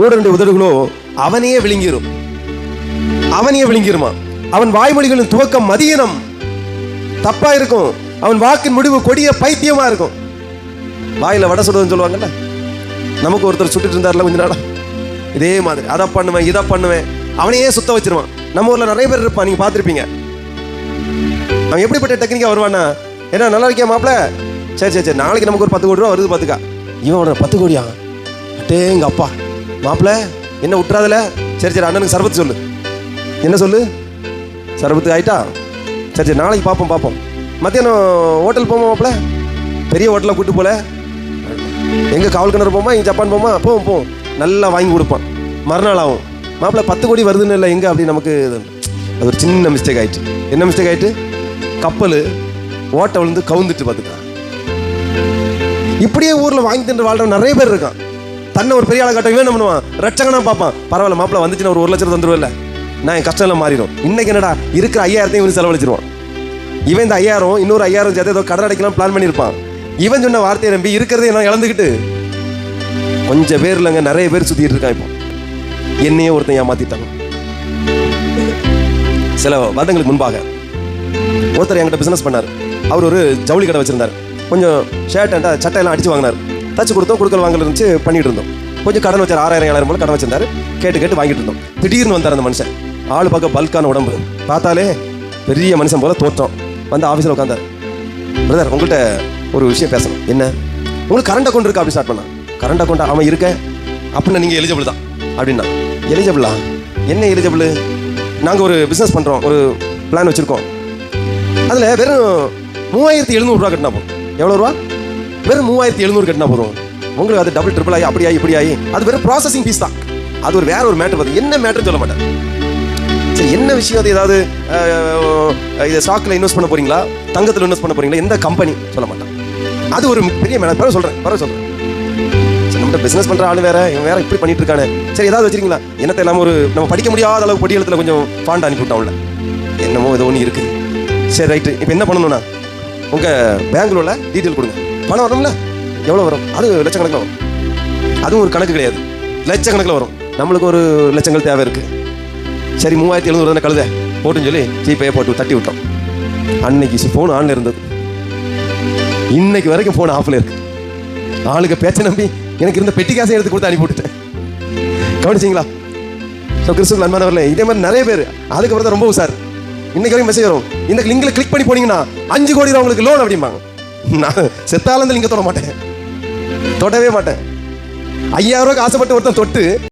ஊடனுடைய உதடுகளோ அவனையே விழுங்கிரும், அவனையே விழுங்கிருமா. அவன் வாய்மொழிகளின் துவக்கம் மதியனம் தப்பா இருக்கும், அவன் வாக்கின் முடிவு கொடிய பைத்தியமா இருக்கும். வாயில வடை சுடுவதுன்னு சொல்லுவாங்கல்ல, நமக்கு ஒருத்தர் சுட்டுட்டு இருந்தார்ல கொஞ்ச நாளா, இதே மாதிரி அதை பண்ணுவேன் இதை பண்ணுவேன், அவனையே சுத்த வச்சிருவான். நம்ம ஊர்ல நிறைய பேர் இருப்பான், நீங்க பார்த்துருப்பீங்க. அவன் எப்படிப்பட்ட டெக்னிக்கா வருவானா, என்ன நல்லா இருக்கியா மாப்பிள்ள, சரி சரி சரி நாளைக்கு நமக்கு ஒரு 10 கோடி ரூபா வருது பார்த்துக்கா. இவன் 10 கோடியா, அட்டே எங்க அப்பா மாப்பிள்ள என்ன விட்டுறாதுல, சரி சரி அண்ணனுக்கு சர்பத்து சொல்லு, என்ன சொல்லு சர்பத்து ஆயிட்டா, சரி சரி நாளைக்கு பார்ப்போம். மத்தியானம் ஹோட்டல் போமா மாப்பிள்ள, பெரிய ஹோட்டலில் கூட்டு போல, எங்கே காவல் கிணறு போமா, இங்கே ஜப்பான் போமா, போவோம் நல்லா வாங்கி கொடுப்பான். மறுநாள் ஆகும், மாப்பிள்ள 10 கோடி வருதுன்னு இல்லை எங்கே அப்படி. நமக்கு அது ஒரு சின்ன மிஸ்டேக் ஆயிடுச்சு. என்ன மிஸ்டேக் ஆயிட்டு, கப்பல் ஓட்டை விழுந்து கவுந்துட்டு பார்த்துக்கலாம். இப்படியே ஊரில் வாங்கி தின்று வாழ்ற நிறைய பேர் இருக்கான். தன்னை ஒரு பெரிய ஆளை காட்ட இவன் என்ன பண்ணுவான், ரட்சகனா பார்ப்பான். பரவாயில்ல மாப்பிள்ள வந்துச்சுன்னா ஒரு 1 லட்சம் தந்துருவில்ல, நான் என் கஷ்டம் எல்லாம் மாறிடும். இன்னைக்கு என்னடா இருக்கிற 5000 இவன் செலவழிச்சிருவான். இவன் இந்த 5000 இன்னொரு 5000 சேர்த்து ஏதோ கடன் அடைக்கலாம் பிளான் பண்ணியிருப்பான். இவன் சொன்ன வார்த்தையை நம்பி இருக்கிறதே நான் இழந்துக்கிட்டு கொஞ்சம் பேர் இல்லைங்க நிறைய பேர் சுத்திட்டு இருக்கான். இப்போ என்னையே ஒருத்தன் ஏமாத்திட்டாங்க. சில வருடங்களுக்கு முன்பாக ஒருத்தர் என்கிட்ட பிசினஸ் பண்ணார். அவர் ஒரு ஜவுளி கடை வச்சிருந்தார். கொஞ்சம் ஷர்ட் அண்ட் சட்டையெல்லாம் அடிச்சு வாங்கினார். தச்சு கொடுத்தோம், கொடுக்கல் வாங்கல இருந்துச்சு, பண்ணிட்டு இருந்தோம். கொஞ்சம் கடன் வச்சார், 6000 போல கடன் வச்சிருந்தாரு. கேட்டு வாங்கிட்டு இருந்தோம். திடீர்னு வந்தார் அந்த மனுஷன். ஆளு பார்க்க பல்கான உடம்பு, பார்த்தாலே பெரிய மனுஷன் போல தோற்றம். வந்து ஆஃபீஸில் உட்காந்தார். பிரதர் உங்கள்கிட்ட ஒரு விஷயம் பேசணும். என்ன, உங்களுக்கு கரண்ட் அக்கௌண்ட் இருக்கா அப்படி ஸ்டார்ட் பண்ணா. கரண்ட் அக்கௌண்ட் அவன் இருக்க அப்படின்னா நீங்கள் எலிஜிபிள் தான் அப்படின்னா. எலிஜிபிளா, என்ன எலிஜிபிள், நாங்கள் ஒரு பிஸ்னஸ் பண்ணுறோம், ஒரு பிளான் வச்சுருக்கோம். அதில் வெறும் 3700 ரூபா கட்டினா போதும். எவ்வளோ ரூபா, வெறும் 3700 கட்டினா போதும். உங்களுக்கு அது டபுள் ட்ரிபிள் ஆகி அப்படி ஆகி இப்படி ஆகி அது வெறும் ப்ராசஸிங் ஃபீஸ் தான். அது ஒரு வேற ஒரு மேட்டர். பார்த்து என்ன மேட்டர் சொல்ல மாட்டேன். சரி என்ன விஷயம், அது ஏதாவது இதை ஸ்டாக்ல இன்வெஸ்ட் பண்ண போறீங்களா, தங்கத்தில் இன்வெஸ்ட் பண்ண போறீங்களா, எந்த கம்பெனி சொல்ல மாட்டேன். அது ஒரு பெரிய மேட்டர். பரவாயில்ல சொல்றேன். சரி நம்மகிட்ட பிசினஸ் பண்ற ஆளு வேற, இவன் வேற இப்படி பண்ணிட்டு இருக்கானே, சரி ஏதாவது வச்சிருக்கீங்களா, என்னத்தை இல்லாமல் ஒரு நம்ம படிக்க முடியாத அளவு பொடியெழுத்துல கொஞ்சம் ஃபாண்ட் அனுப்பி விட்டான்ல, என்னமோ ஏதோ ஒன்று இருக்கு. சரி ரைட்டு, இப்போ என்ன பண்ணணும்னா உங்கள் பேங்க்ல உள்ள டீட்டெயில் கொடுங்க. பணம் வரும்ல, எவ்வளோ வரும், அது லட்சக்கணக்கில் வரும். அதுவும் ஒரு கணக்கு கிடையாது, லட்சக்கணக்கில் வரும். நம்மளுக்கு ஒரு லட்சங்கள் தேவை இருக்கு. சரி 3700 தானே கழுத போட்டுன்னு சொல்லி ஜிபே போட்டு தட்டி விட்டோம். அன்னைக்கு ஃபோன் ஆன்ல இருந்தது, இன்னைக்கு வரைக்கும் ஃபோன் ஆஃப்ல இருக்கு. ஆளுக்கு பேச்சை நம்பி எனக்கு இருந்த பெட்டி காசை எடுத்து கொடுத்து அனுப்பி விட்டுட்டேன். கவனிச்சிங்களா? ஸோ கிறிஸ்துவ அன்பானவர்களே, இதே மாதிரி நிறைய பேர் அதுக்கப்புறம் தான் ரொம்ப உசார். இன்னைக்கு வரைக்கும் மெசேஜ் வரும், இந்த லிங்க்ல கிளிக் பண்ணி போனீங்கன்னா 5 கோடி ரூபா உங்களுக்கு லோன் அப்படிம்பாங்க. நான் செத்தாலும் லிங்க தொடவே மாட்டேன். 5000 ரூபாய்க்கு ஆசைப்பட்டு ஒருத்தன் தொட்டு